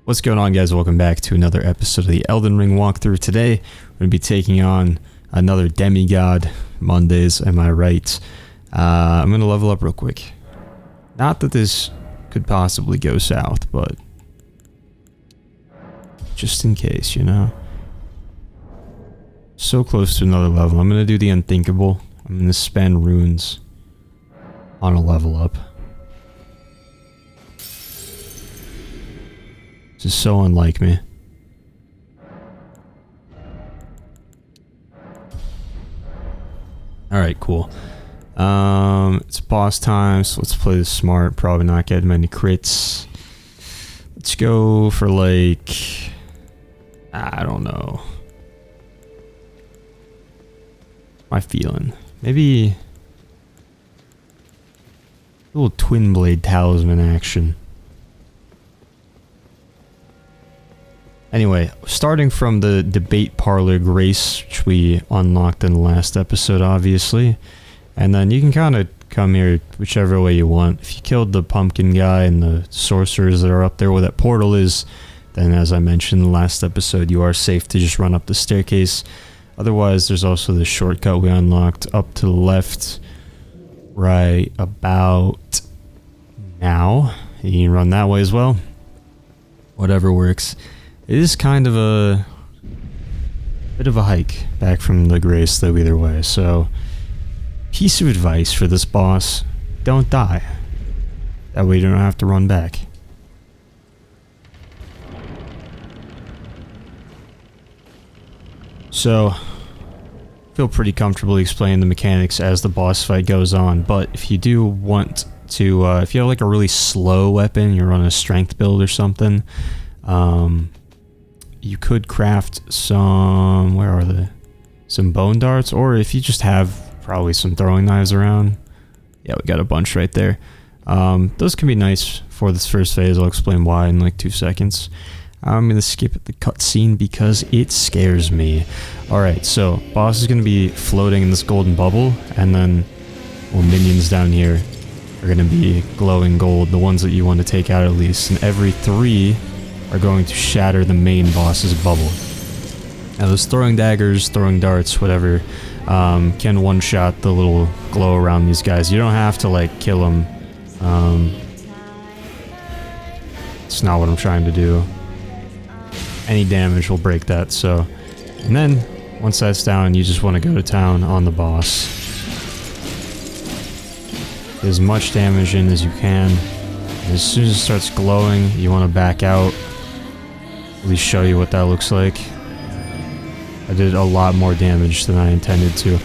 What's going on, guys? Welcome back to another episode of the Elden Ring walkthrough. Today, we're going to be taking on another demigod. Mondays, am I right? I'm going to level up real quick. Not that this could possibly go south, but just in case, you know? So close to another level. I'm going to do the unthinkable. I'm going to spend runes on a level up. This is so unlike me. Alright, cool. It's boss time, so let's play this smart. Probably not get many crits. Let's go for like... I don't know. My feeling. Maybe... a little twin blade talisman action. Anyway, starting from the debate parlor grace, which we unlocked in the last episode, obviously. And then you can kind of come here whichever way you want. If you killed the pumpkin guy and the sorcerers that are up there where that portal is, then as I mentioned in the last episode, you are safe to just run up the staircase. Otherwise, there's also the shortcut we unlocked up to the left, right about now. You can run that way as well. Whatever works. It is kind of a bit of a hike back from the grace though either way, so piece of advice for this boss, don't die. That way you don't have to run back. So, feel pretty comfortable explaining the mechanics as the boss fight goes on, but if you do want to, if you have like a really slow weapon, you're on a strength build or something, you could craft some, where are they? Some bone darts, or if you just have probably some throwing knives around. Yeah, we got a bunch right there. Those can be nice for this first phase. I'll explain why in like 2 seconds. I'm gonna skip the cutscene because it scares me. Alright, so boss is gonna be floating in this golden bubble, and then minions down here are gonna be glowing gold, the ones that you want to take out at least, and every 3 are going to shatter the main boss's bubble. Now those throwing daggers, throwing darts, whatever, can one-shot the little glow around these guys. You don't have to like kill them. It's not what I'm trying to do. Any damage will break that, so... And then, once that's down, you just want to go to town on the boss. Get as much damage in as you can. And as soon as it starts glowing, you want to back out. At least show you what that looks like. I did a lot more damage than I intended to.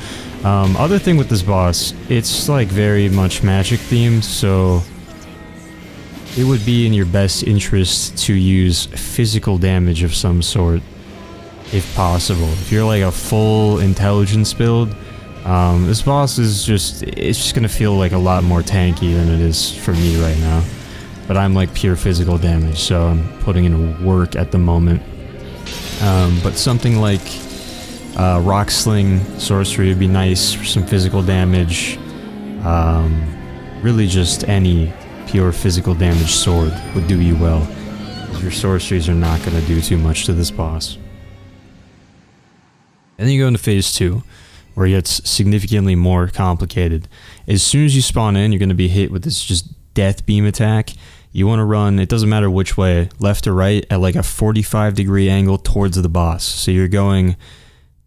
Other thing with this boss, it's like very much magic themed, so it would be in your best interest to use physical damage of some sort, if possible. If you're like a full intelligence build, this boss is just, it's just gonna feel like a lot more tanky than it is for me right now. But I'm like pure physical damage, so I'm putting in work at the moment. But something like rock sling sorcery would be nice for some physical damage. Really just any pure physical damage sword would do you well. Your sorceries are not going to do too much to this boss. And then you go into phase 2, where it gets significantly more complicated. As soon as you spawn in, you're going to be hit with this just death beam attack. You want to run, it doesn't matter which way, left or right, at like a 45-degree angle towards the boss. So you're going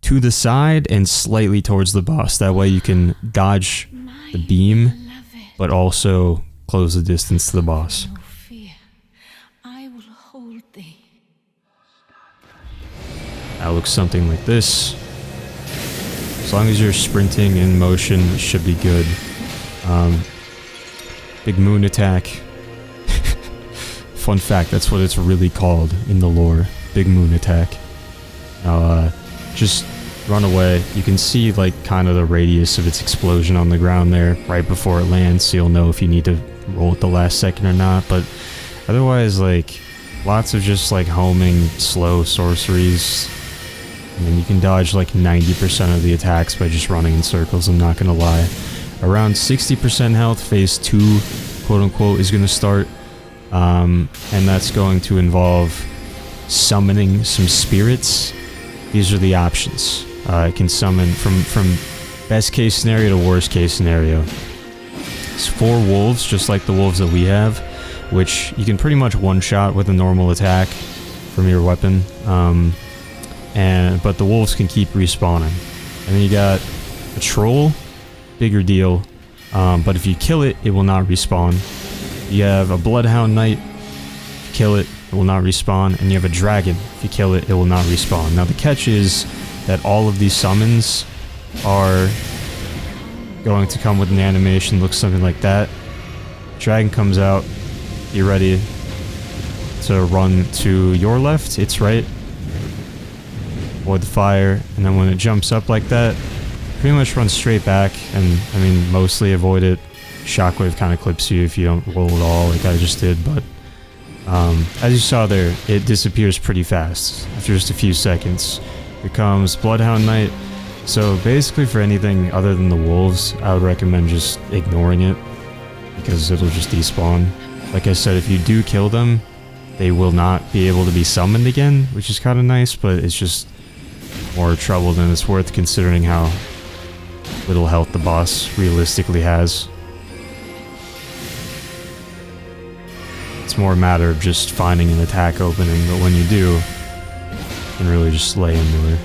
to the side and slightly towards the boss. That way you can dodge the beam, but also close the distance to the boss. No fear. I will hold thee. That looks something like this. As long as you're sprinting in motion, it should be good. Big moon attack. Fun fact, that's what it's really called in the lore. Big moon attack. Now, just run away. You can see like kind of the radius of its explosion on the ground there right before it lands, so you'll know if you need to roll at the last second or not. But otherwise, like, lots of just like homing slow sorceries. And then you can dodge like 90% of the attacks by just running in circles, I'm not gonna lie. Around 60% health, phase 2, quote unquote, is gonna start. and that's going to involve summoning some spirits. These are the options. I can summon from best case scenario to worst case scenario. It's 4 wolves, just like the wolves that we have, which you can pretty much one-shot with a normal attack from your weapon. But the wolves can keep respawning. And then you got a troll, bigger deal. But if you kill it, it will not respawn. You have a bloodhound knight. If you kill it, it will not respawn. And you have a dragon. If you kill it, it will not respawn. Now the catch is that all of these summons are going to come with an animation, looks something like that. Dragon comes out. You're ready to run to your left, its right. Avoid the fire, and then when it jumps up like that, pretty much run straight back, and I mean mostly avoid it. Shockwave kind of clips you if you don't roll at all like I just did, but as you saw there, it disappears pretty fast after just a few seconds. Here comes Bloodhound Knight. So basically for anything other than the wolves, I would recommend just ignoring it, because it'll just despawn. Like I said, if you do kill them, they will not be able to be summoned again, which is kind of nice, but it's just more trouble than it's worth considering how little health the boss realistically has. It's more a matter of just finding an attack opening, but when you do, you can really just lay into her.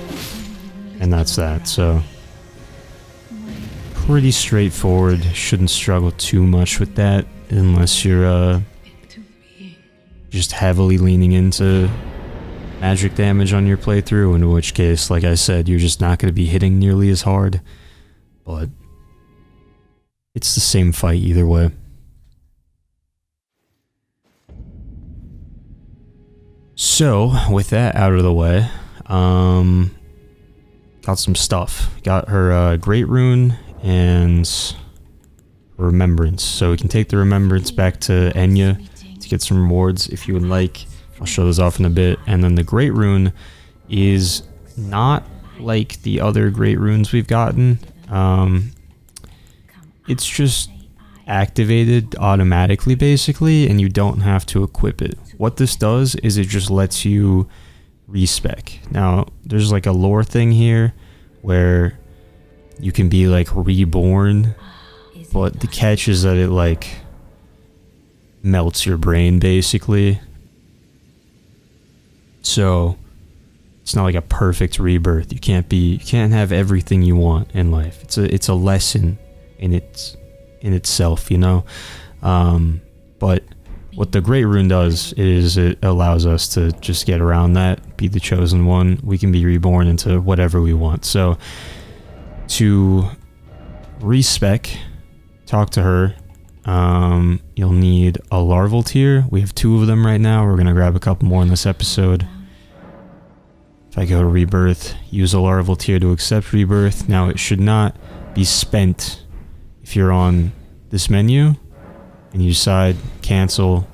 And that's that, so pretty straightforward. Shouldn't struggle too much with that unless you're just heavily leaning into magic damage on your playthrough, in which case, like I said, you're just not going to be hitting nearly as hard, but it's the same fight either way. So, with that out of the way, got some stuff. Got her Great Rune and Remembrance. So we can take the Remembrance back to Enya to get some rewards if you would like. I'll show those off in a bit. And then the Great Rune is not like the other Great Runes we've gotten. It's just activated automatically basically, and you don't have to equip it. What this does is it just lets you respec. Now, there's like a lore thing here where you can be like reborn, but the catch is that it like melts your brain basically. So it's not like a perfect rebirth. You can't have everything you want in life. It's a lesson in itself, you know. But what the Great Rune does is it allows us to just get around that, be the chosen one. We can be reborn into whatever we want. So to respec, talk to her, you'll need a larval tear. We have 2 of them right now. We're gonna grab a couple more in this episode. If I go to Rebirth, use a larval tear to accept Rebirth. Now it should not be spent if you're on this menu and you decide cancel.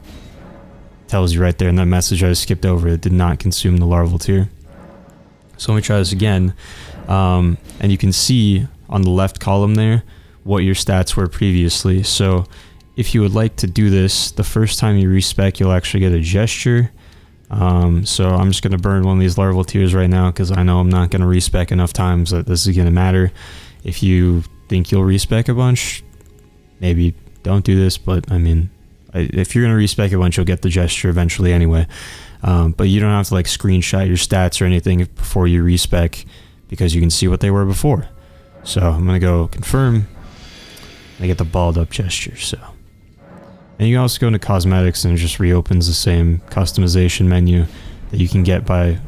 Tells you right there in that message I skipped over, it did not consume the larval tear. So let me try this again, and you can see on the left column there what your stats were previously. So if you would like to do this, the first time you respec, you'll actually get a gesture. So I'm just going to burn one of these larval tears right now, because I know I'm not going to respec enough times that this is going to matter. If you think you'll respec a bunch, maybe don't do this, but I mean, if you're going to respec a bunch, you'll get the gesture eventually anyway. But you don't have to like screenshot your stats or anything before you respec, because you can see what they were before. So I'm going to go confirm. I get the balled up gesture. So, and you can also go into cosmetics and it just reopens the same customization menu that you can get by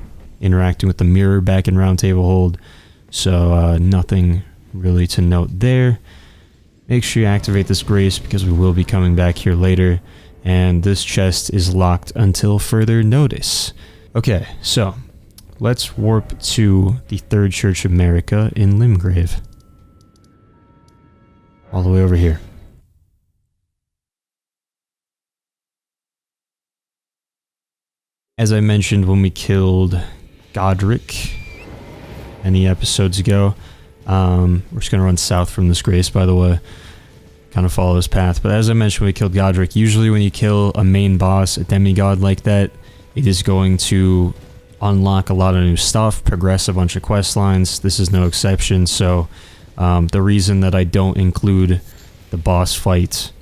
interacting with the mirror back in Roundtable Hold. So nothing really to note there. Make sure you activate this grace, because we will be coming back here later, and this chest is locked until further notice. Okay, so let's warp to the Third Church of America in Limgrave. All the way over here. As I mentioned when we killed Godric many episodes ago, we're just going to run south from this grace, by the way. kind of follow this path. But as I mentioned, we killed Godric. Usually when you kill a main boss, a demigod like that, it is going to unlock a lot of new stuff, progress a bunch of quest lines. This is no exception. So the reason that I don't include the boss fight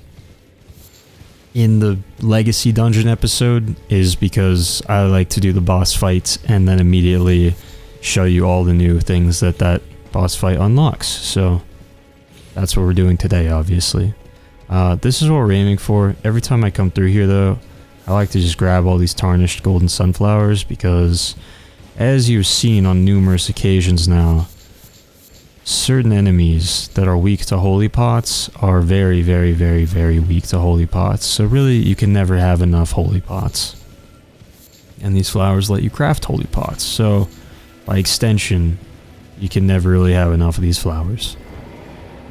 in the Legacy Dungeon episode is because I like to do the boss fights and then immediately show you all the new things that that boss fight unlocks. So that's what we're doing today, obviously. This is what we're aiming for. Every time I come through here, though, I like to just grab all these tarnished golden sunflowers because, as you've seen on numerous occasions now, certain enemies that are weak to holy pots are very, very, very, very weak to holy pots. So really, you can never have enough holy pots. And these flowers let you craft holy pots. So, by extension, you can never really have enough of these flowers.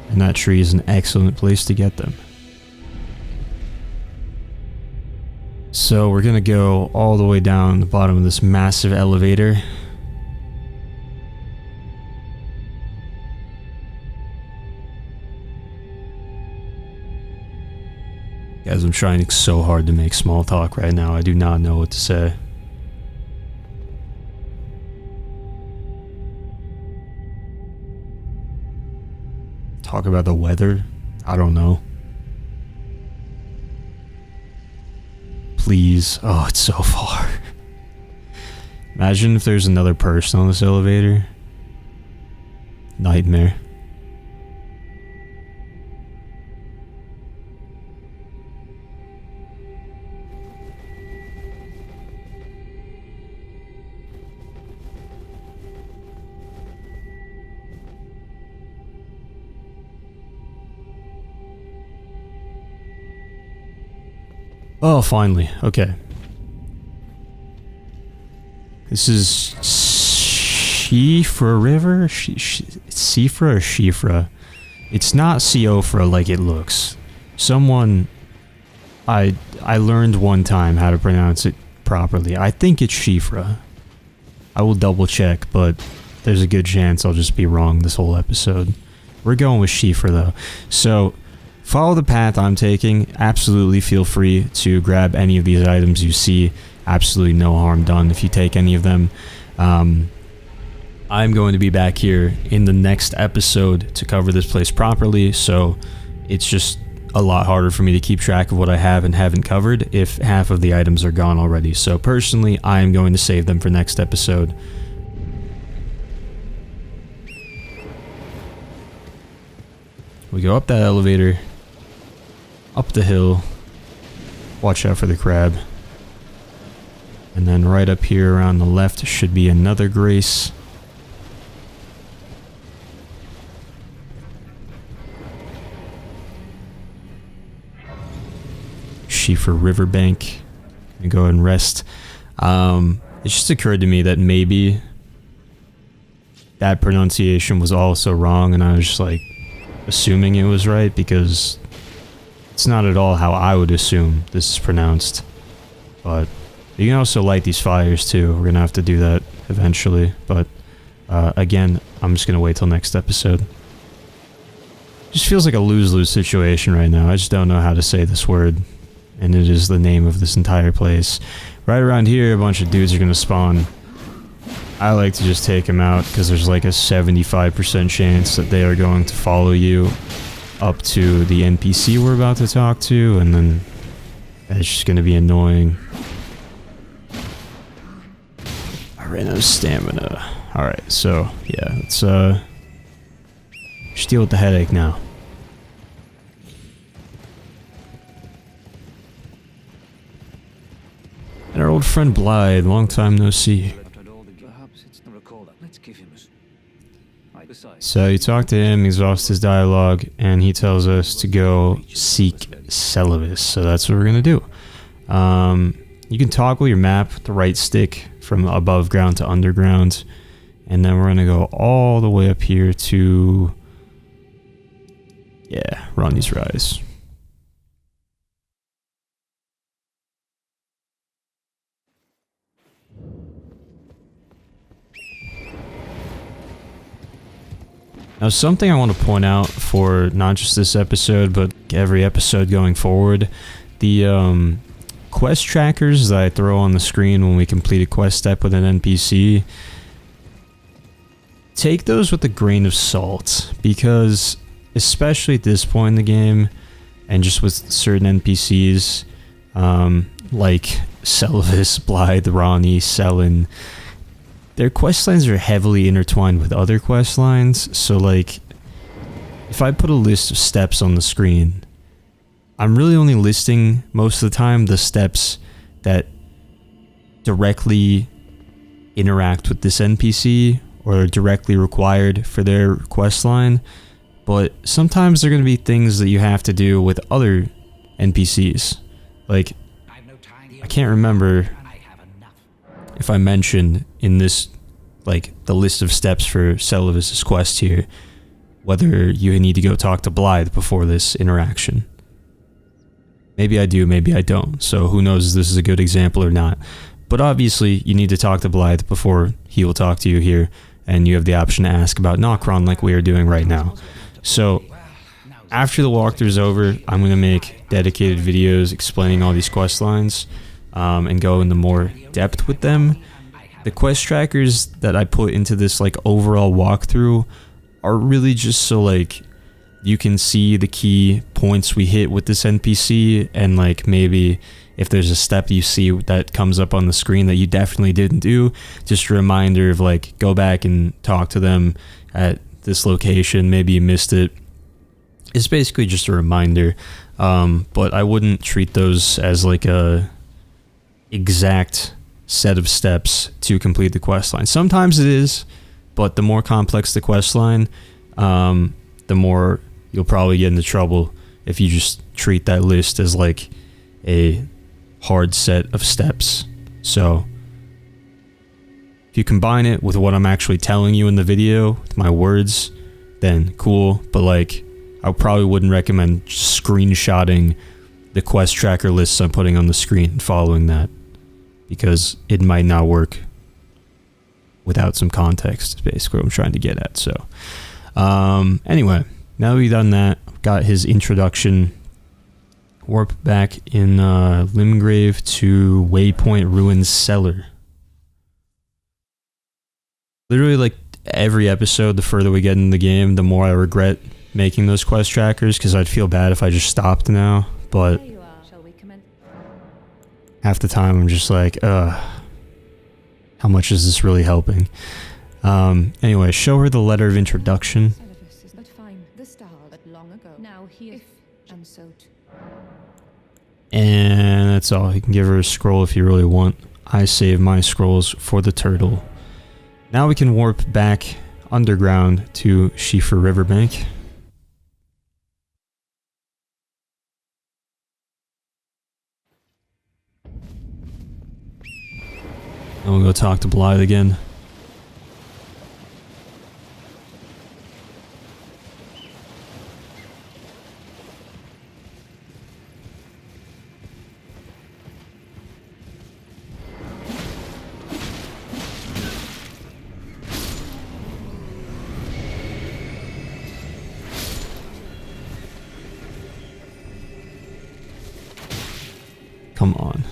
And that tree is an excellent place to get them. So we're gonna go all the way down the bottom of this massive elevator. Guys, I'm trying so hard to make small talk right now. I do not know what to say. Talk about the weather? I don't know. Please. Oh, it's so far. Imagine if there's another person on this elevator. Nightmare. Oh, finally. Okay. This is Siofra River? Siofra or Siofra? It's not Siofra like it looks. Someone... I learned one time how to pronounce it properly. I think it's Siofra. I will double check, but there's a good chance I'll just be wrong this whole episode. We're going with Siofra though. So... follow the path I'm taking. Absolutely feel free to grab any of these items you see. Absolutely no harm done if you take any of them. I'm going to be back here in the next episode to cover this place properly, so it's just a lot harder for me to keep track of what I have and haven't covered if half of the items are gone already. So personally, I am going to save them for next episode. We go up that elevator, up the hill, watch out for the crab, and then right up here around the left should be another grace. Siofra Riverbank. Gonna go and rest. It just occurred to me that maybe that pronunciation was also wrong, and I was just like assuming it was right because it's not at all how I would assume this is pronounced. But you can also light these fires too. We're gonna have to do that eventually, but again, I'm just gonna wait till next episode. Just feels like a lose-lose situation right now. I just don't know how to say this word, and it is the name of this entire place. Right around here, a bunch of dudes are gonna spawn. I like to just take them out because there's like a 75% chance that they are going to follow you up to the NPC we're about to talk to, and then that's just gonna be annoying. I ran out of stamina. Alright, so yeah, let's just deal with the headache now. And our old friend Blythe, long time no see. So you talk to him, he's lost his dialogue, and he tells us to go seek Celevis. So that's what we're gonna do. You can toggle your map with the right stick from above ground to underground, and then we're gonna go all the way up here to, yeah, Ronnie's Rise. Now, something I want to point out for not just this episode, but every episode going forward, the quest trackers that I throw on the screen when we complete a quest step with an NPC, take those with a grain of salt, because especially at this point in the game, and just with certain NPCs, like Selvis, Blythe, Ronnie, Selin, their quest lines are heavily intertwined with other quest lines, so like, if I put a list of steps on the screen, I'm really only listing most of the time the steps that directly interact with this NPC or are directly required for their quest line, but sometimes they're going to be things that you have to do with other NPCs. Like, I can't remember if I mentioned in this, like, the list of steps for Selvis's quest here, whether you need to go talk to Blythe before this interaction. Maybe I do, maybe I don't, so who knows if this is a good example or not. But obviously, you need to talk to Blythe before he will talk to you here, and you have the option to ask about Nokron like we are doing right now. So, after the walkthrough is over, I'm going to make dedicated videos explaining all these quest lines, and go into more depth with them. The quest trackers that I put into this like overall walkthrough are really just so like you can see the key points we hit with this NPC, and like maybe if there's a step you see that comes up on the screen that you definitely didn't do, just a reminder of like, go back and talk to them at this location, maybe you missed it. It's basically just a reminder, but I wouldn't treat those as like a exact set of steps to complete the quest line. Sometimes it is, but the more complex the quest line, the more you'll probably get into trouble if you just treat that list as like a hard set of steps. So if you combine it with what I'm actually telling you in the video, with my words, then cool, but like I probably wouldn't recommend screenshotting the quest tracker lists I'm putting on the screen and following that, because it might not work without some context, is basically what I'm trying to get at. So anyway, now that we've done that, got his introduction, warp back in Limgrave to Waypoint Ruins Cellar. Literally, like, every episode, the further we get in the game, the more I regret making those quest trackers, because I'd feel bad if I just stopped now, but half the time I'm just like, how much is this really helping? Anyway, show her the letter of introduction. And that's all. You can give her a scroll if you really want. I save my scrolls for the turtle. Now we can warp back underground to Siofra Riverbank. And we'll go talk to Blythe again. Come on.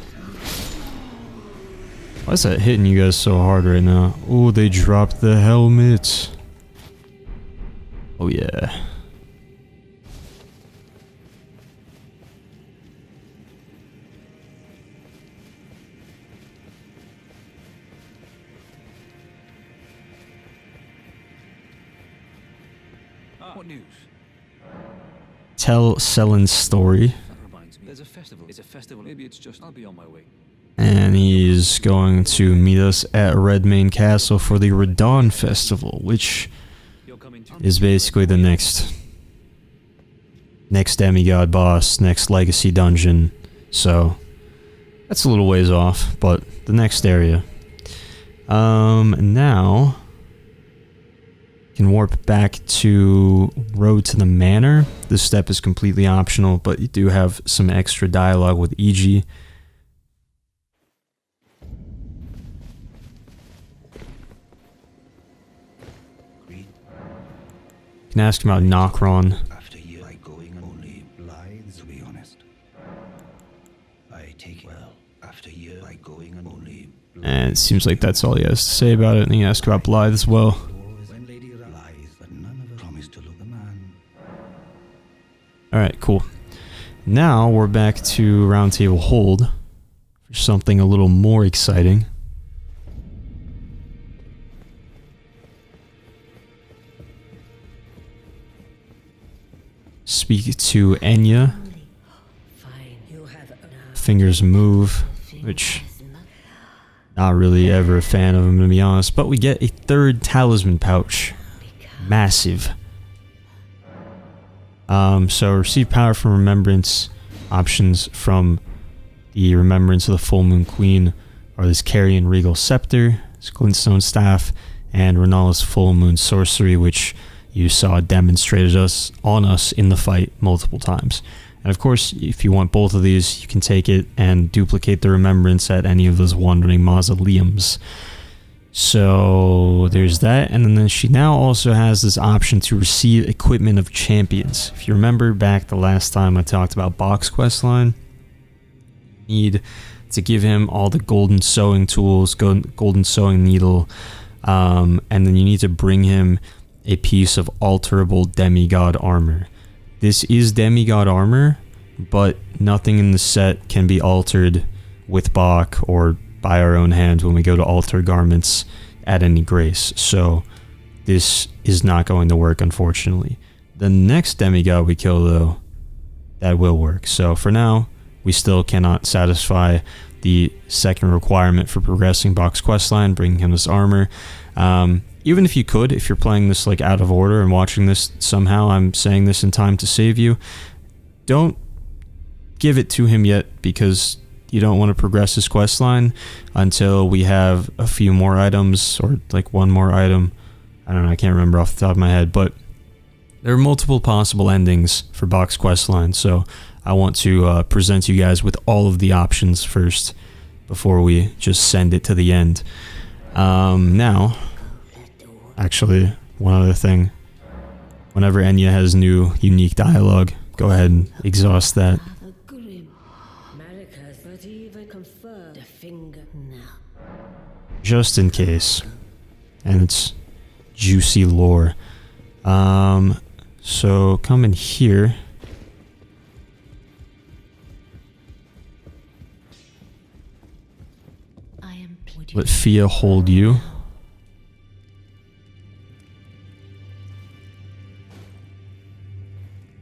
Why is that hitting you guys so hard right now? Oh, they dropped the helmet. Oh yeah. What news? Tell Selin's story. There's a festival. It's a festival. Maybe it's just. I'll be on my way. And he's going to meet us at Redmane Castle for the Radon Festival, which is basically the next demigod boss, next legacy dungeon. So that's a little ways off, but the next area. Now can warp back to Road to the Manor. This step is completely optional, but you do have some extra dialogue with E.G. can ask him about Nokron. After you, I going only blithe, to be honest. I take it well. After you, I going only. And it seems like that's all he has to say about it, and he asks about Blythe as well. When Lady Blythe, but none of us promised to look the man. Alright, cool. Now we're back to Roundtable Hold for something a little more exciting. Speak to Enya. Fingers move, which not really ever a fan of him, to be honest. But we get a third talisman pouch. Massive. So receive power from remembrance. Options from the remembrance of the Full Moon Queen are this Carrion Regal Scepter, this Glintstone Staff, and Rennala's Full Moon Sorcery, which you saw demonstrated on us in the fight multiple times. And of course, if you want both of these, you can take it and duplicate the remembrance at any of those wandering mausoleums. So there's that, and then she now also has this option to receive equipment of champions. If you remember back the last time I talked about Box questline, you need to give him all the golden sewing tools, golden sewing needle, and then you need to bring him a piece of alterable demigod armor. This is demigod armor, but nothing in the set can be altered with Bach or by our own hand when we go to alter garments at any grace. So this is not going to work, unfortunately. The next demigod we kill, though, that will work. So for now, we still cannot satisfy the second requirement for progressing Bach's questline, bringing him this armor. Even if you could, if you're playing this like out of order and watching this somehow, I'm saying this in time to save you, don't give it to him yet, because you don't want to progress his questline until we have a few more items, or like one more item. I don't know, I can't remember off the top of my head, but there are multiple possible endings for Bach's questline, so I want to present you guys with all of the options first before we just send it to the end. Now, actually, one other thing. Whenever Enya has new, unique dialogue, go ahead and exhaust that. Just in case. And it's juicy lore. So come in here. Let Fia hold you.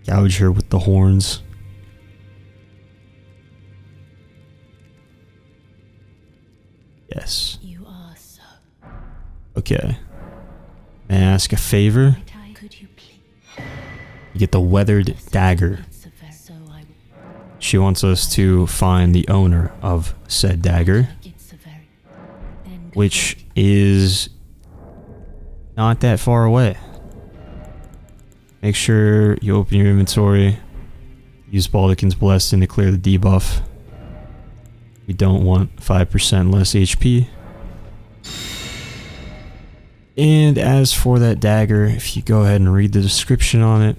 Gouge her with the horns. Yes. You are so. Okay. May I ask a favor? Could you please? You get the weathered dagger. She wants us to find the owner of said dagger, which is not that far away. Make sure you open your inventory. Use Baldekin's Blessing to clear the debuff. We don't want 5% less HP. And as for that dagger, if you go ahead and read the description on it,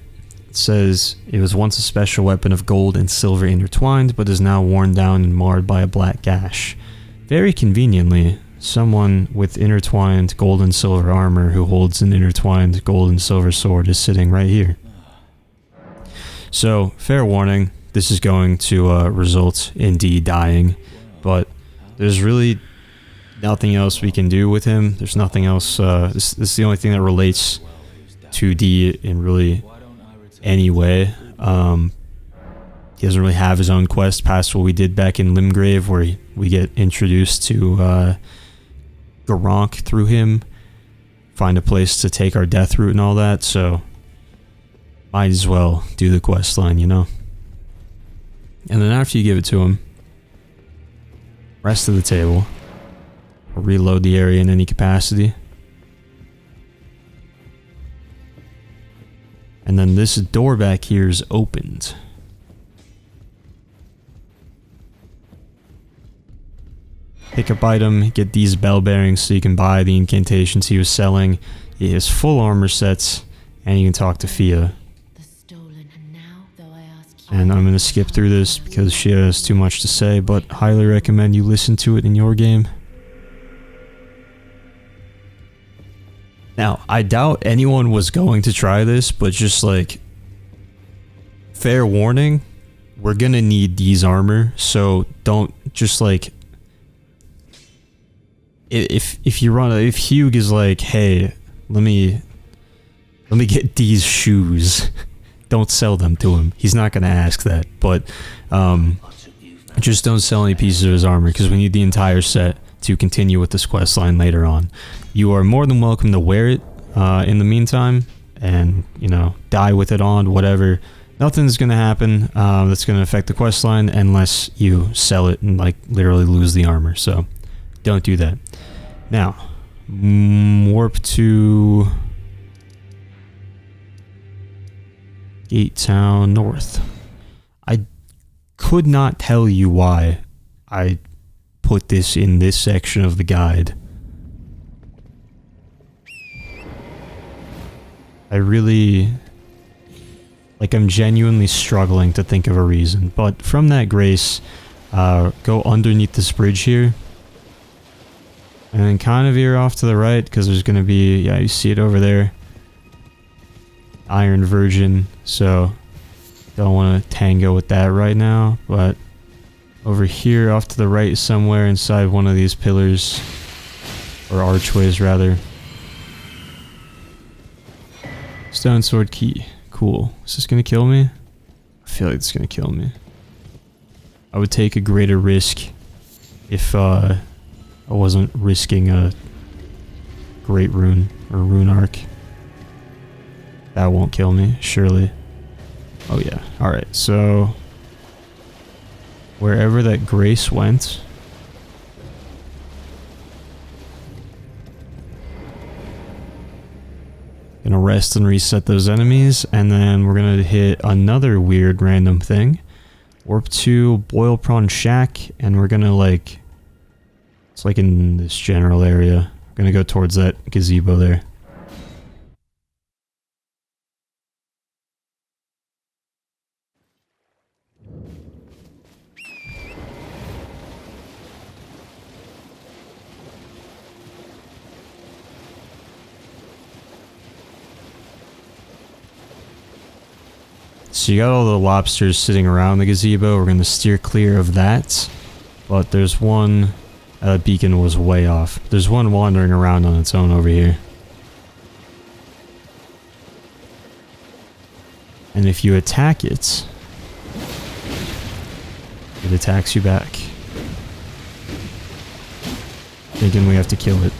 it says, it was once a special weapon of gold and silver intertwined, but is now worn down and marred by a black gash. Very conveniently, someone with intertwined gold and silver armor who holds an intertwined gold and silver sword is sitting right here. So, fair warning, this is going to result in D dying, but there's really nothing else we can do with him. There's nothing else, this is the only thing that relates to D in really any way. He doesn't really have his own quest past what we did back in Limgrave, where we get introduced to Garank through him, find a place to take our death route and all that, so might as well do the quest line, you know? And then after you give it to him, rest of the table, or reload the area in any capacity. And then this door back here is opened. Pick up item, get these bell bearings so you can buy the incantations he was selling. He has full armor sets, and you can talk to Fia. The stolen, and now, though I ask you, And I'm going to skip through this because she has too much to say, but highly recommend you listen to it in your game. Now, I doubt anyone was going to try this, but just like, fair warning, we're gonna need D's armor, so don't just like, if Hugh is like, hey, let me get D's shoes, don't sell them to him. He's not gonna ask that, but just don't sell any pieces of his armor because we need the entire set to continue with this quest line later on. You are more than welcome to wear it in the meantime, and you know, die with it on, whatever. Nothing's gonna happen that's gonna affect the quest line unless you sell it and like literally lose the armor. So don't do that. Now, warp to Gate Town North. I could not tell you why I put this in this section of the guide. I really, like, I'm genuinely struggling to think of a reason, but from that grace, go underneath this bridge here, and then kind of veer off to the right, because there's going to be, yeah, you see it over there, Iron Virgin, so don't want to tango with that right now, but over here off to the right somewhere inside one of these pillars, or archways rather. Stone sword key. Cool. Is this gonna kill me? I feel like it's gonna kill me. I would take a greater risk if I wasn't risking a great rune or rune arc. That won't kill me, surely. Oh yeah. Alright, so wherever that grace went, gonna rest and reset those enemies, and then we're gonna hit another weird random thing. Warp to Boil Prawn Shack, and we're gonna like, it's like in this general area. We're gonna go towards that gazebo there. So you got all the lobsters sitting around the gazebo. We're going to steer clear of that. But there's one... beacon was way off. There's one wandering around on its own over here. And if you attack it... it attacks you back. Thinking we have to kill it.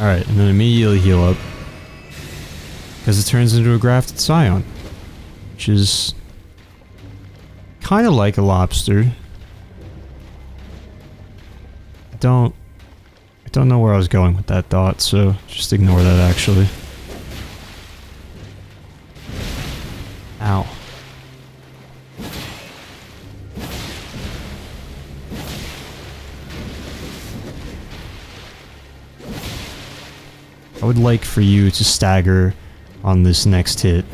Alright, and then immediately heal up. Because it turns into a grafted scion. Which is... kind of like a lobster. I don't know where I was going with that thought, so just ignore that actually. Ow. I would like for you to stagger on this next hit.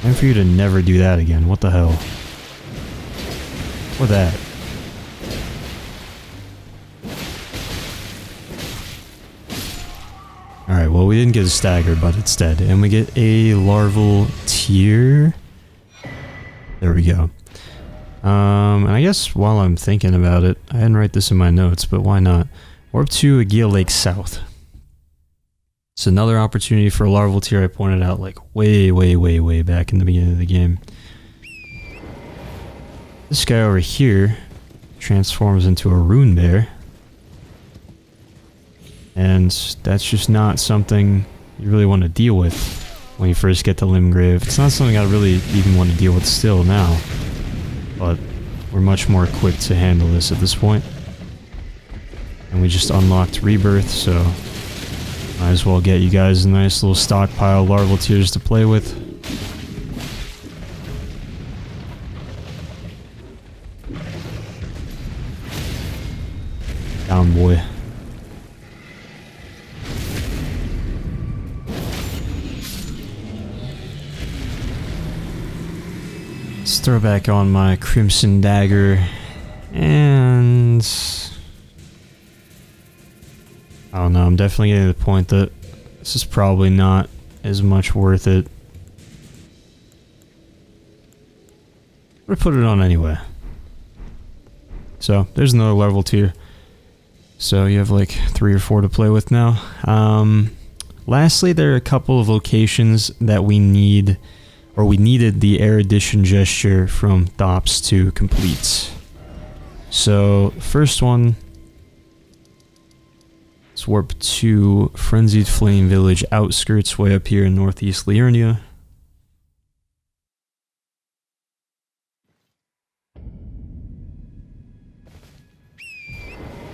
And for you to never do that again. What the hell? Or that. Alright, well we didn't get a stagger, but it's dead. And we get a larval tear. There we go. And I guess while I'm thinking about it, I didn't write this in my notes, but why not? Warp to Agia Lake South. It's another opportunity for a larval tear I pointed out like way back in the beginning of the game. This guy over here transforms into a rune bear. And that's just not something you really want to deal with when you first get to Limgrave. It's not something I really even want to deal with still now. But we're much more equipped to handle this at this point. And we just unlocked Rebirth, so might as well get you guys a nice little stockpile of larval tears to play with. Down, boy. Let's throw back on my Crimson Dagger, and I don't know, I'm definitely getting to the point that this is probably not as much worth it. But I put it on anyway. So, there's another level tier. So you have like 3 or 4 to play with now. Lastly, there are a couple of locations that we need, or we needed the Erudition gesture from Thops to complete. So, first one is warp to Frenzied Flame Village outskirts way up here in northeast Liurnia.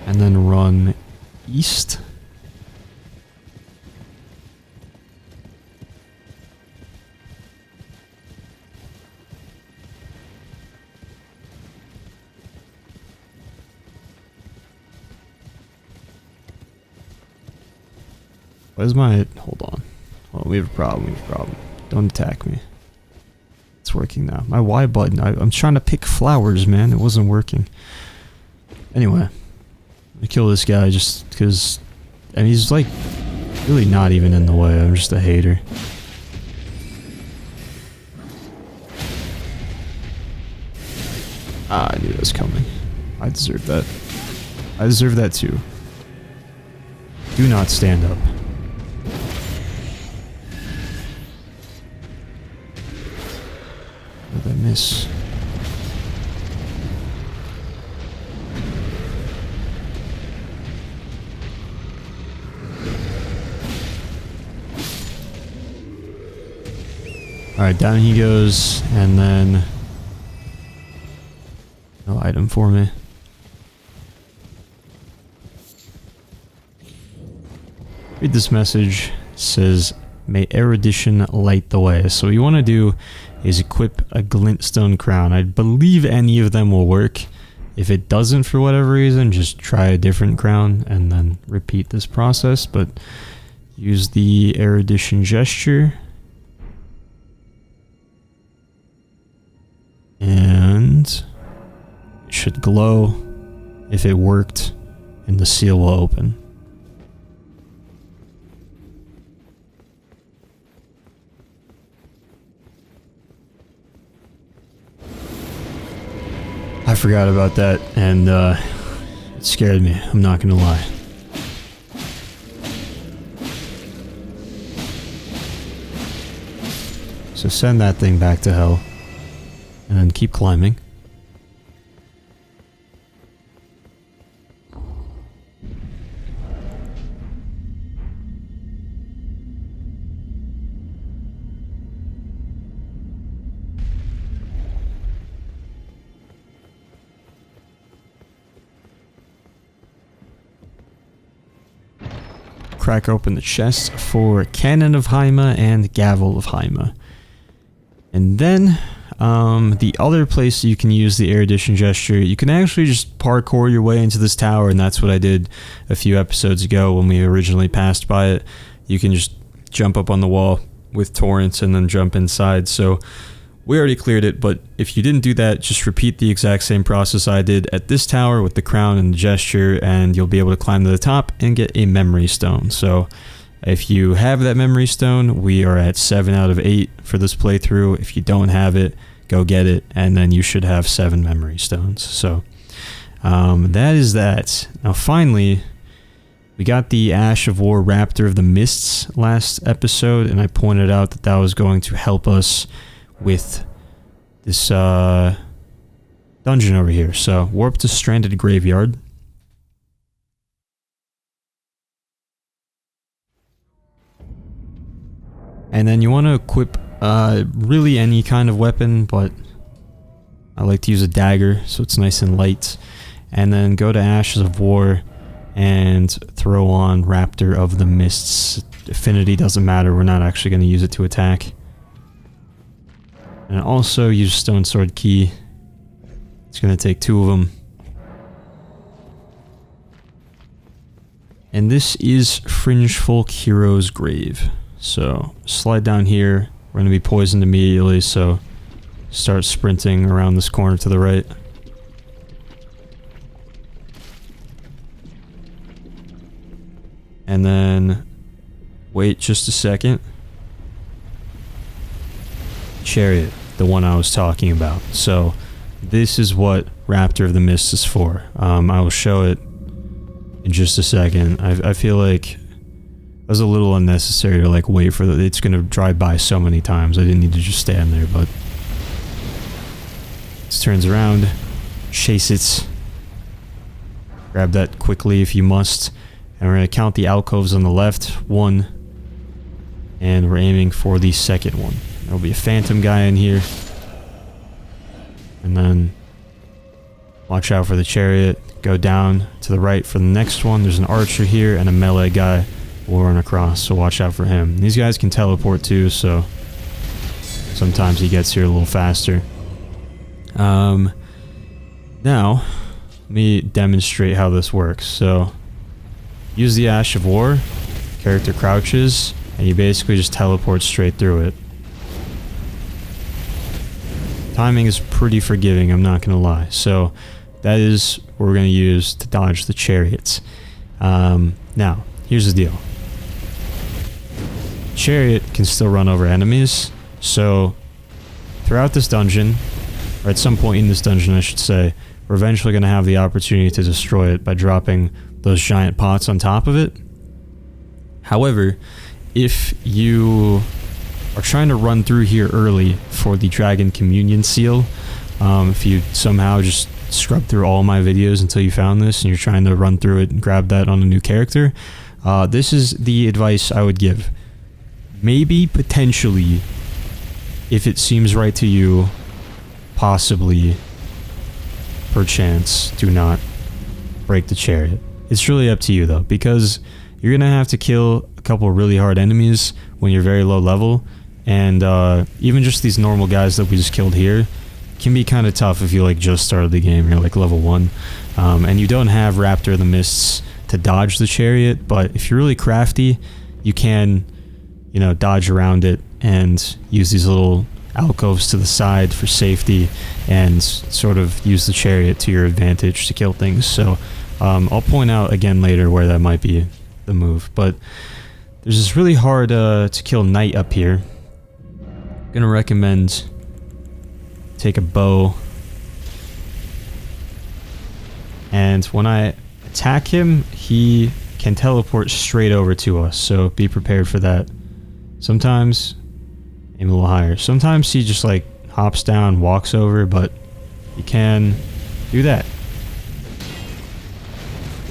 And then run east. Where's my... Hold on. Oh, we have a problem, we have a problem. Don't attack me. It's working now. My Y button, I'm trying to pick flowers, man. It wasn't working. Anyway. I kill this guy just because... And he's like... really not even in the way. I'm just a hater. Ah, I knew that was coming. I deserve that. I deserve that too. Do not stand up. What did I miss? Alright, down he goes, and then... no item for me. Read this message. It says, may Erudition light the way. So what you want to do is equip a glintstone crown. I believe any of them will work. If it doesn't for whatever reason, just try a different crown and then repeat this process. But use the Erudition gesture. And it should glow if it worked, and the seal will open. I forgot about that, and it scared me, I'm not gonna lie. So send that thing back to hell. And then keep climbing. Crack open the chest for Cannon of Haima and Gavel of Haima. And then... the other place you can use the Erudition gesture, you can actually just parkour your way into this tower, and that's what I did a few episodes ago when we originally passed by it. You can just jump up on the wall with torrents and then jump inside. So we already cleared it, but if you didn't do that, just repeat the exact same process I did at this tower with the crown and the gesture, and you'll be able to climb to the top and get a memory stone. So if you have that memory stone, we are at 7 out of 8 for this playthrough. If you don't have it, go get it, and then you should have 7 memory stones. So, that is that. Now finally, we got the Ash of War Raptor of the Mists last episode, and I pointed out that that was going to help us with this dungeon over here. So, warp to Stranded Graveyard. And then you want to equip really any kind of weapon, but I like to use a dagger so it's nice and light. And then go to Ashes of War and throw on Raptor of the Mists. Affinity doesn't matter, we're not actually going to use it to attack. And also use Stone Sword Key. It's going to take 2 of them. And this is Fringefolk Hero's Grave. So slide down here. We're going to be poisoned immediately, so start sprinting around this corner to the right. And then wait just a second. Chariot, the one I was talking about. So this is what Raptor of the Mist is for. I will show it in just a second. I feel like it was a little unnecessary to like wait for it's gonna drive by so many times. I didn't need to just stand there, but it turns around, chase it, grab that quickly if you must, and we're gonna count the alcoves on the left. 1, and we're aiming for the second one. There'll be a phantom guy in here, and then watch out for the chariot. Go down to the right for the next one. There's an archer here and a melee guy will run across, so watch out for him. These guys can teleport too, so sometimes he gets here a little faster. Now, let me demonstrate how this works. So, use the Ash of War, character crouches, and you basically just teleport straight through it. Timing is pretty forgiving, I'm not gonna lie. So, that is what we're gonna use to dodge the chariots. Now, here's the deal. Chariot can still run over enemies, so throughout this dungeon, or at some point in this dungeon I should say, we're eventually going to have the opportunity to destroy it by dropping those giant pots on top of it. However, if you are trying to run through here early for the Dragon Communion Seal, if you somehow just scrub through all my videos until you found this and you're trying to run through it and grab that on a new character, this is the advice I would give. Maybe, potentially, if it seems right to you, possibly, perchance, do not break the chariot. It's really up to you though, because you're gonna have to kill a couple really hard enemies when you're very low level, and even just these normal guys that we just killed here can be kind of tough if you like just started the game, you're like level 1, and you don't have Raptor of the Mists to dodge the chariot, but if you're really crafty, you can, you know, dodge around it and use these little alcoves to the side for safety and sort of use the chariot to your advantage to kill things. So I'll point out again later where that might be the move, but there's this really hard to kill knight up here. I'm gonna recommend take a bow, and when I attack him he can teleport straight over to us, so be prepared for that. Sometimes aim a little higher. Sometimes he just like hops down, walks over, but you can do that.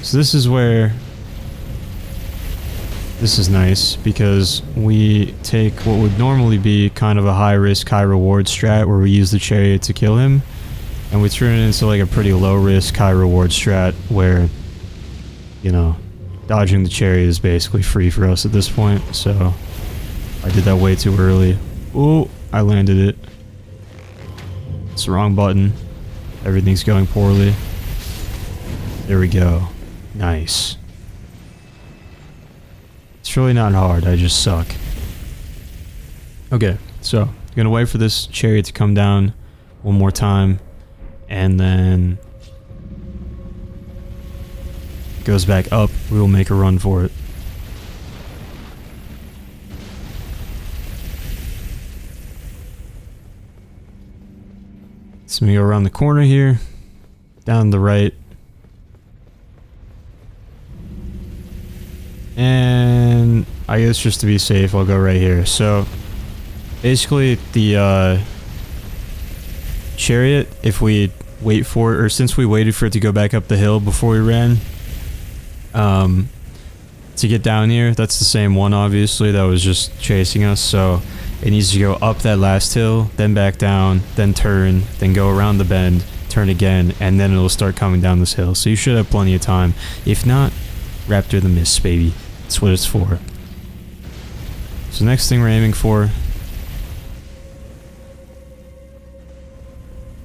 So this is where this is nice, because we take what would normally be kind of a high risk, high reward strat where we use the chariot to kill him, and we turn it into like a pretty low risk, high reward strat where, you know, dodging the chariot is basically free for us at this point. So I did that way too early. Oh, I landed it. It's the wrong button. Everything's going poorly. There we go. Nice. It's really not hard, I just suck. Okay, so I'm gonna wait for this chariot to come down one more time, and then it goes back up. We will make a run for it. So we go around the corner here, down the right, and I guess just to be safe, I'll go right here. So basically, the chariot, if we wait for it, or since we waited for it to go back up the hill before we ran, to get down here, that's the same one, obviously, that was just chasing us, so it needs to go up that last hill, then back down, then turn, then go around the bend, turn again, and then it'll start coming down this hill. So you should have plenty of time. If not, Raptor the Mist, baby. That's what it's for. So next thing we're aiming for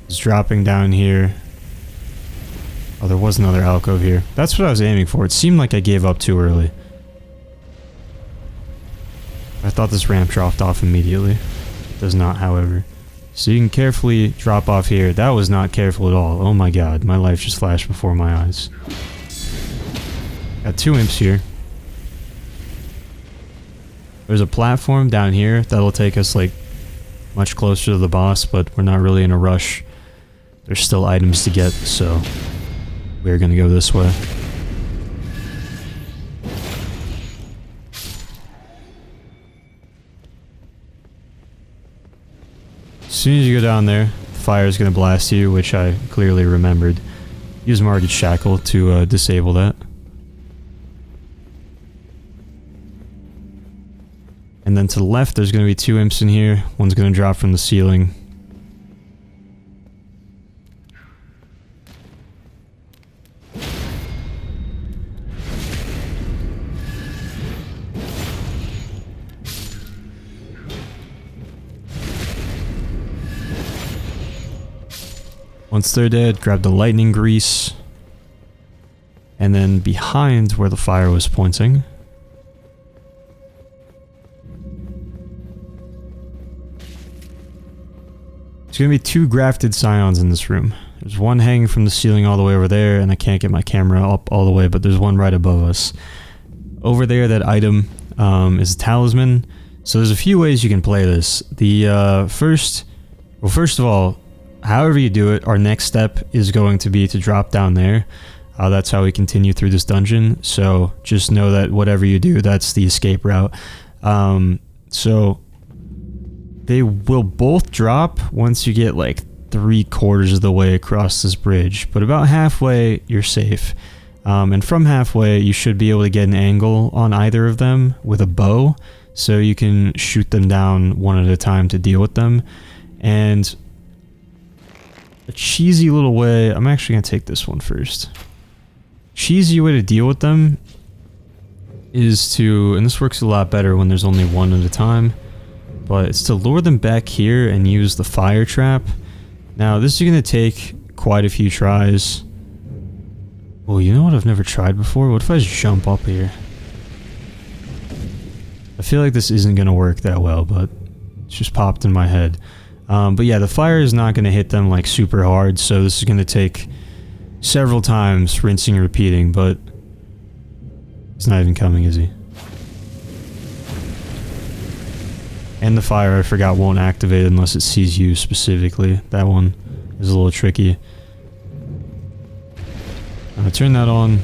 is dropping down here. Oh, there was another alcove here. That's what I was aiming for. It seemed like I gave up too early. I thought this ramp dropped off immediately. It does not, however. So you can carefully drop off here. That was not careful at all. Oh my god, my life just flashed before my eyes. Got 2 imps here. There's a platform down here that'll take us like much closer to the boss, but we're not really in a rush. There's still items to get, so we're gonna go this way. As soon as you go down there, the fire is going to blast you, which I clearly remembered. Use Margit's Shackle to disable that. And then to the left, there's going to be 2 imps in here. One's going to drop from the ceiling. Once they're dead, grab the lightning grease. And then behind where the fire was pointing, there's gonna be 2 grafted scions in this room. There's one hanging from the ceiling all the way over there, and I can't get my camera up all the way, but there's one right above us. Over there, that item is a talisman. So there's a few ways you can play this. The first of all, however you do it, our next step is going to be to drop down there. That's how we continue through this dungeon, so just know that whatever you do, that's the escape route. So they will both drop once you get like 3/4 of the way across this bridge, but about halfway you're safe. And from halfway you should be able to get an angle on either of them with a bow, so you can shoot them down one at a time to deal with them. And a cheesy little way, I'm actually going to take this one first. Cheesy way to deal with them is to, and this works a lot better when there's only one at a time, but it's to lure them back here and use the fire trap. Now this is going to take quite a few tries. Well, you know what I've never tried before? What if I just jump up here? I feel like this isn't going to work that well, but it's just popped in my head. But yeah, the fire is not going to hit them like super hard, so this is going to take several times rinsing and repeating, but he's not even coming, is he? And the fire, I forgot, won't activate unless it sees you specifically. That one is a little tricky. I'm going to turn that on.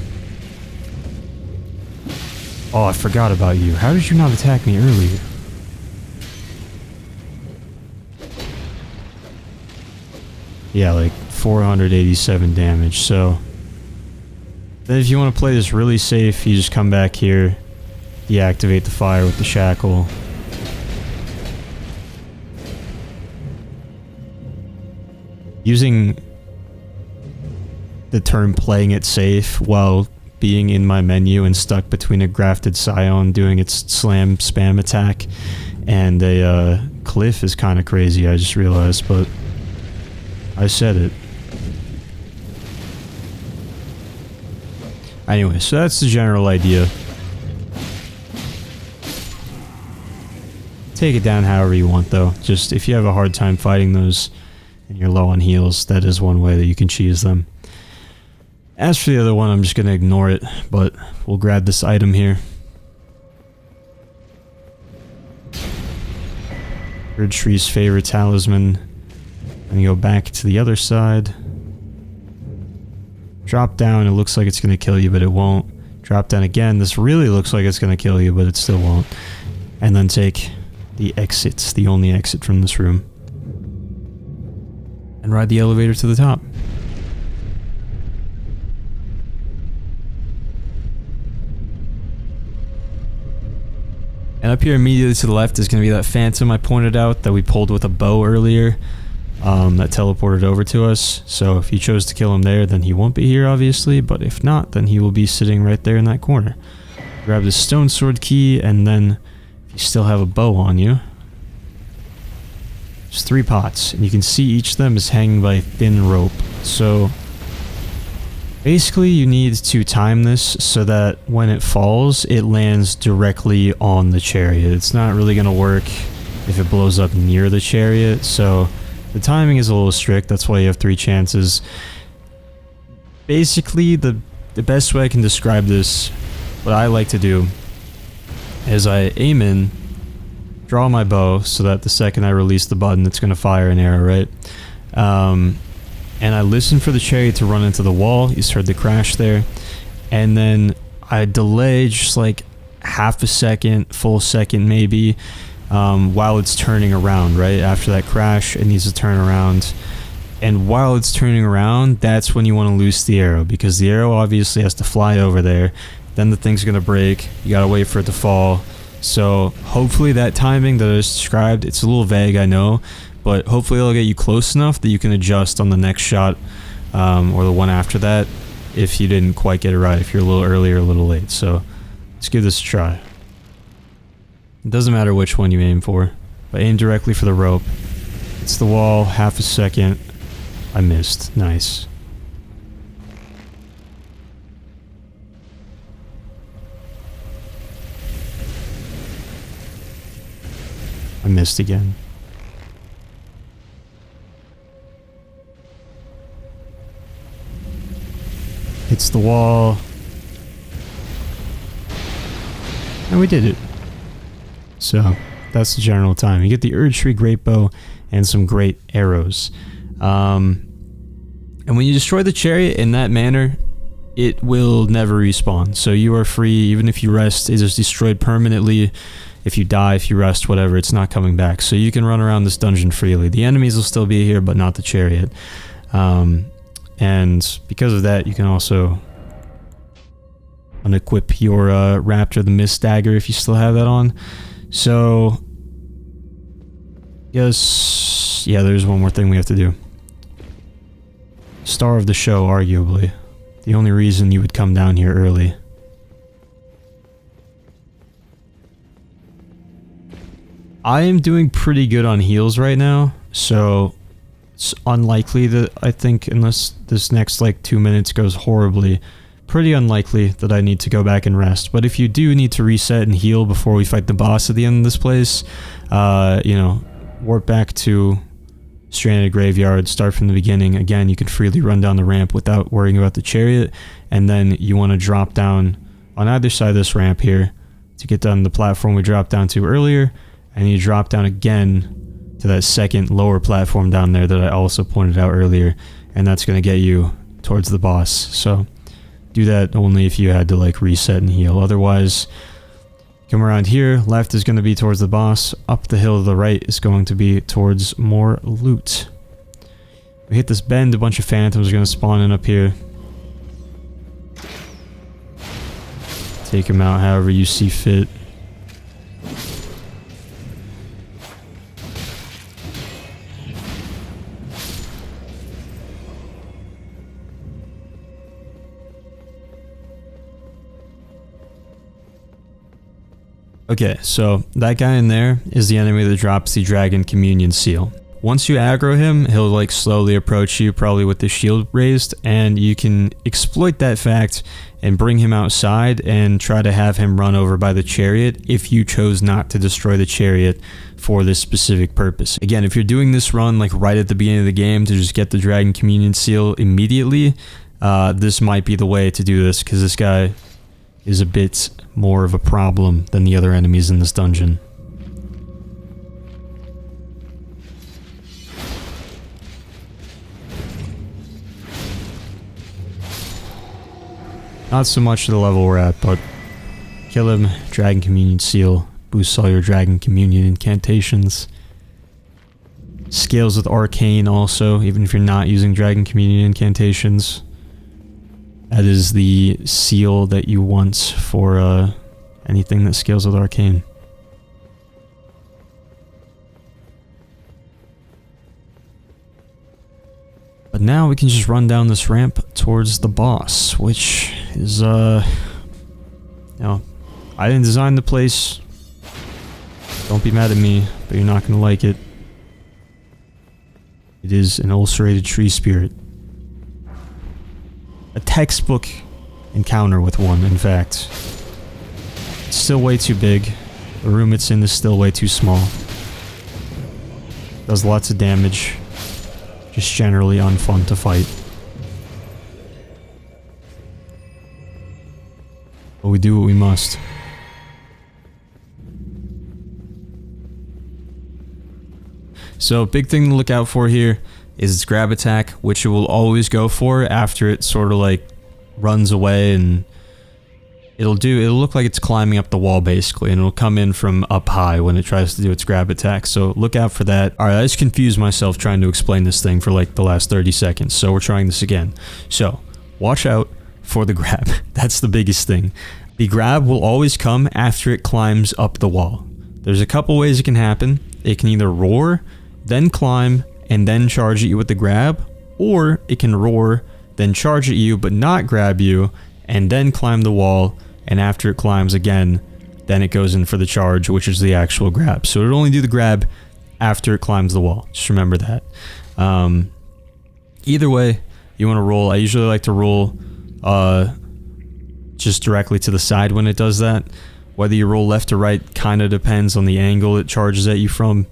Oh, I forgot about you. How did you not attack me earlier? Yeah, like 487 damage, so then if you want to play this really safe, you just come back here, deactivate the fire with the shackle. Using the term playing it safe while being in my menu and stuck between a grafted scion doing its slam spam attack and a cliff is kind of crazy, I just realized, but I said it. Anyway, so that's the general idea. Take it down however you want, though. Just if you have a hard time fighting those and you're low on heals, that is one way that you can cheese them. As for the other one, I'm just going to ignore it, but we'll grab this item here. Erdtree's favorite talisman. And go back to the other side. Drop down, it looks like it's going to kill you, but it won't. Drop down again, this really looks like it's going to kill you, but it still won't. And then take the exit, the only exit from this room. And ride the elevator to the top. And up here immediately to the left is going to be that phantom I pointed out that we pulled with a bow earlier. That teleported over to us. So if you chose to kill him there, then he won't be here, obviously. But if not, then he will be sitting right there in that corner. Grab the stone sword key, and then if you still have a bow on you, there's 3 pots, and you can see each of them is hanging by a thin rope. So basically you need to time this so that when it falls, it lands directly on the chariot. It's not really going to work if it blows up near the chariot, so the timing is a little strict. That's why you have 3 chances. Basically, the best way I can describe this, what I like to do, is I aim in, draw my bow so that the second I release the button, it's going to fire an arrow, right? And I listen for the chariot to run into the wall. You just heard the crash there. And then I delay just like half a second, full second maybe, while it's turning around, right? After that crash, it needs to turn around. And while it's turning around, that's when you want to loose the arrow, because the arrow obviously has to fly over there. Then the thing's going to break. You got to wait for it to fall. So hopefully that timing that I just described, it's a little vague, I know, but hopefully it'll get you close enough that you can adjust on the next shot, or the one after that, if you didn't quite get it right, if you're a little early or a little late. So let's give this a try. It doesn't matter which one you aim for, but aim directly for the rope. It's the wall, half a second. I missed. Nice. I missed again. Hits the wall. And we did it. So, that's the general time. You get the Erudition Tree great bow and some great arrows. And when you destroy the chariot in that manner, it will never respawn. So you are free, even if you rest, it is destroyed permanently. If you die, if you rest, whatever, it's not coming back. So you can run around this dungeon freely. The enemies will still be here, but not the chariot. And because of that, you can also unequip your Raptor the Mist dagger if you still have that on. So, yes, yeah, there's one more thing we have to do. Star of the show, arguably. The only reason you would come down here early. I am doing pretty good on heals right now, so it's unlikely that, I think, unless this next like 2 minutes goes horribly, pretty unlikely that I need to go back and rest. But if you do need to reset and heal before we fight the boss at the end of this place, you know, warp back to Stranded Graveyard, start from the beginning. Again, you can freely run down the ramp without worrying about the chariot, and then you want to drop down on either side of this ramp here to get down the platform we dropped down to earlier, and you drop down again to that second lower platform down there that I also pointed out earlier, and that's going to get you towards the boss. So do that only if you had to like reset and heal. Otherwise, come around here, left is going to be towards the boss, up the hill to the right is going to be towards more loot. We hit this bend, a bunch of phantoms are going to spawn in up here. Take them out however you see fit. Okay, so that guy in there is the enemy that drops the Dragon Communion Seal. Once you aggro him, he'll like slowly approach you, probably with the shield raised, and you can exploit that fact and bring him outside and try to have him run over by the chariot if you chose not to destroy the chariot for this specific purpose. Again, if you're doing this run like right at the beginning of the game to just get the Dragon Communion Seal immediately, this might be the way to do this, because this guy is a bit more of a problem than the other enemies in this dungeon. Not so much to the level we're at, but kill him, Dragon Communion Seal, boosts all your Dragon Communion incantations. Scales with Arcane also, even if you're not using Dragon Communion incantations. That is the seal that you want for anything that scales with Arcane. But now we can just run down this ramp towards the boss, which is, you know, I didn't design the place. Don't be mad at me, but you're not gonna like it. It is an Ulcerated Tree Spirit. A textbook encounter with one, in fact. It's still way too big. The room it's in is still way too small. Does lots of damage. Just generally unfun to fight. But we do what we must. So, big thing to look out for here is its grab attack, which it will always go for after it sort of like runs away, and it'll look like it's climbing up the wall basically, and it'll come in from up high when it tries to do its grab attack. So look out for that. Alright, I just confused myself trying to explain this thing for like the last 30 seconds, so we're trying this again. So, watch out for the grab. That's the biggest thing. The grab will always come after it climbs up the wall. There's a couple ways it can happen. It can either roar, then climb, and then charge at you with the grab, or it can roar, then charge at you but not grab you, and then climb the wall, and after it climbs again, then it goes in for the charge, which is the actual grab. So it'll only do the grab after it climbs the wall. Just remember that. Either way, you want to roll. I usually like to roll just directly to the side when it does that. Whether you roll left or right kind of depends on the angle it charges at you from,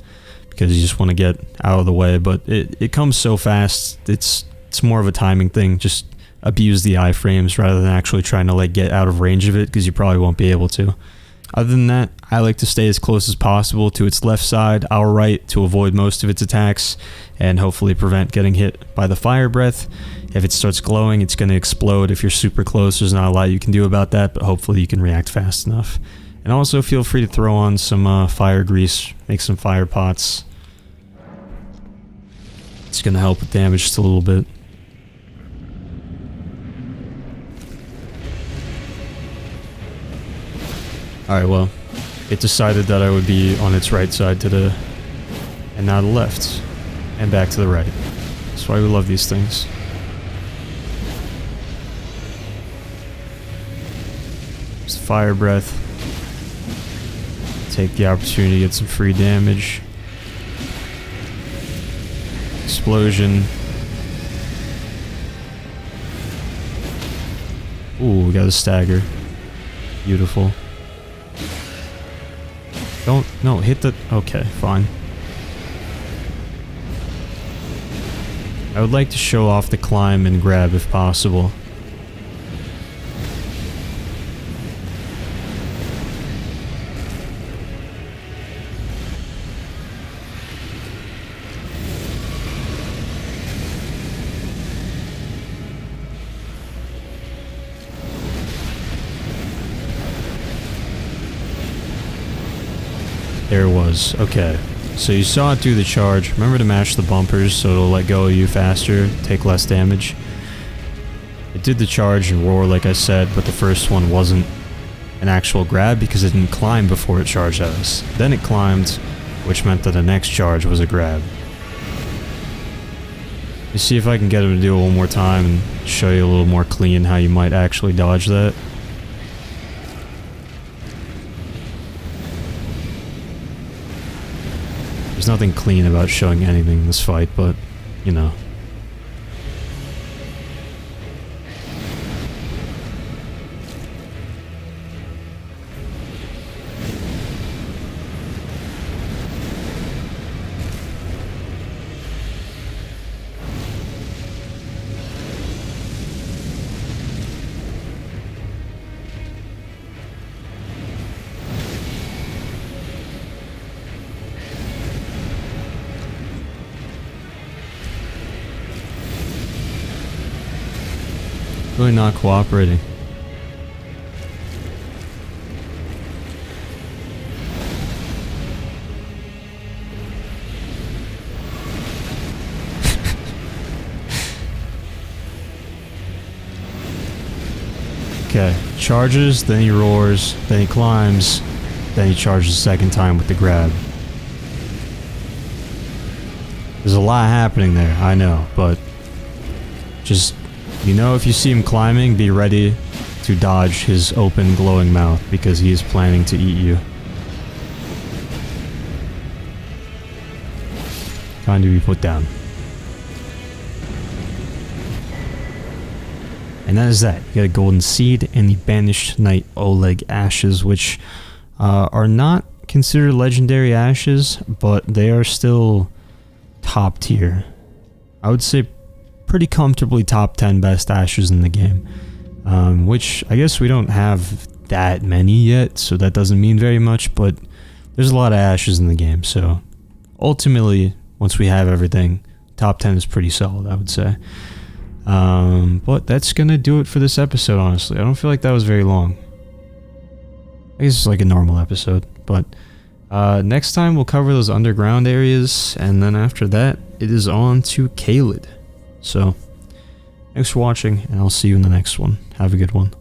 because you just want to get out of the way, but it comes so fast, it's more of a timing thing. Just abuse the iframes rather than actually trying to like get out of range of it, because you probably won't be able to. Other than that, I like to stay as close as possible to its left side, our right, to avoid most of its attacks, and hopefully prevent getting hit by the fire breath. If it starts glowing, it's going to explode. If you're super close, there's not a lot you can do about that, but hopefully you can react fast enough. And also feel free to throw on some fire grease, make some fire pots. It's going to help with damage just a little bit. Alright, well, it decided that I would be on its right side today, and now the left, and back to the right. That's why we love these things. Just fire breath. Take the opportunity to get some free damage. Explosion. Ooh, we got a stagger. Beautiful. No, hit the... Okay, fine. I would like to show off the climb and grab if possible. There it was. Okay. So you saw it do the charge. Remember to mash the bumpers so it'll let go of you faster, take less damage. It did the charge and roar like I said, but the first one wasn't an actual grab because it didn't climb before it charged at us. Then it climbed, which meant that the next charge was a grab. You see if I can get him to do it one more time and show you a little more clean how you might actually dodge that. There's nothing clean about showing anything in this fight, but, you know. Really not cooperating. Okay, charges, then he roars, then he climbs, then he charges a second time with the grab. There's a lot happening there, I know, but Just, you know, if you see him climbing, be ready to dodge his open glowing mouth because he is planning to eat you. Time to be put down. And that is that. You get a golden seed and the banished knight Oleg ashes, which are not considered legendary ashes, but they are still top tier. I would say pretty comfortably top 10 best ashes in the game. Which I guess we don't have that many yet, so that doesn't mean very much, but there's a lot of ashes in the game, so ultimately, once we have everything, top 10 is pretty solid, I would say. But that's gonna do it for this episode, honestly. I don't feel like that was very long. I guess it's like a normal episode, but next time we'll cover those underground areas, and then after that, it is on to Caelid. So, thanks for watching, and I'll see you in the next one. Have a good one.